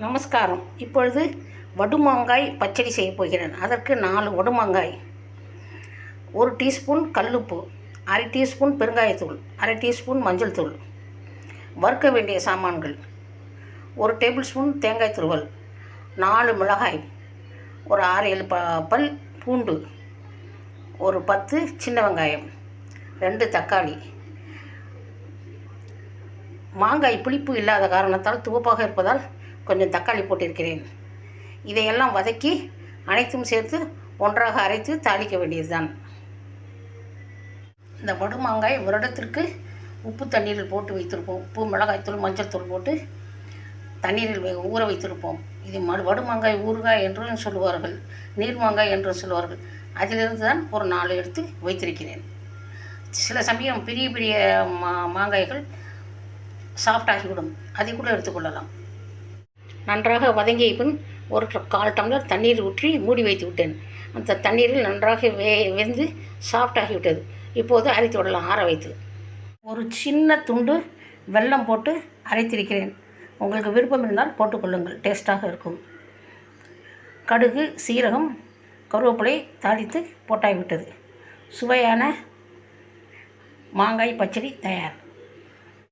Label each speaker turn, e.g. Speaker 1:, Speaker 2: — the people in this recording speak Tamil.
Speaker 1: நமஸ்காரம். இப்பொழுது வடுமாங்காய் பச்சடி செய்ய போகிறேன். அதற்கு 4 வடுமாங்காய், 1 டீஸ்பூன் கல்லுப்பு, அரை டீஸ்பூன் பெருங்காயத்தூள், அரை டீஸ்பூன் மஞ்சள் தூள். வறுக்க வேண்டிய சாமான்கள்: 1 டேபிள் ஸ்பூன் தேங்காய் துருவல், 4 மிளகாய், ஒரு 6-7 பல் பூண்டு, ஒரு 10 சின்ன வெங்காயம், 2 தக்காளி. மாங்காய் புளிப்பு இல்லாத காரணத்தால் துவப்பாக இருப்பதால் கொஞ்சம் தக்காளி போட்டிருக்கிறேன். இதையெல்லாம் வதக்கி அனைத்தும் சேர்த்து ஒன்றாக அரைத்து தாளிக்க வேண்டியது தான். இந்த வடுமாங்காய் ஒரு இடத்திற்கு உப்பு தண்ணீரில் போட்டு வைத்திருப்போம். உப்பு, மிளகாய்த்தூள், மஞ்சள் தூள் போட்டு தண்ணீரில் ஊற வைத்திருப்போம். இது வடுமாங்காய் ஊறுகாய் என்றும் சொல்லுவார்கள், நீர்மாங்காய் என்றும் சொல்லுவார்கள். அதிலிருந்து தான் ஒரு 4 எடுத்து வைத்திருக்கிறேன். சில சமயம் பெரிய பெரிய மாங்காய்கள் சாஃப்டாகிவிடும், அதை கூட எடுத்துக்கொள்ளலாம். நன்றாக வதங்கிய பின் ஒரு 1/4 டம்ளர் தண்ணீர் ஊற்றி மூடி வைத்து விட்டேன். அந்த தண்ணீரில் நன்றாக வெந்து சாஃப்டாகிவிட்டது. இப்போது அரைத்து விடலாம், ஆற வைத்து. ஒரு சின்ன துண்டு வெல்லம் போட்டு அரைத்திருக்கிறேன். உங்களுக்கு விருப்பம் இருந்தால் போட்டுக்கொள்ளுங்கள், டேஸ்ட்டாக இருக்கும். கடுகு, சீரகம், கருவேப்பிலை தாளித்து போட்டாகிவிட்டது. சுவையான மாங்காய் பச்சடி தயார்.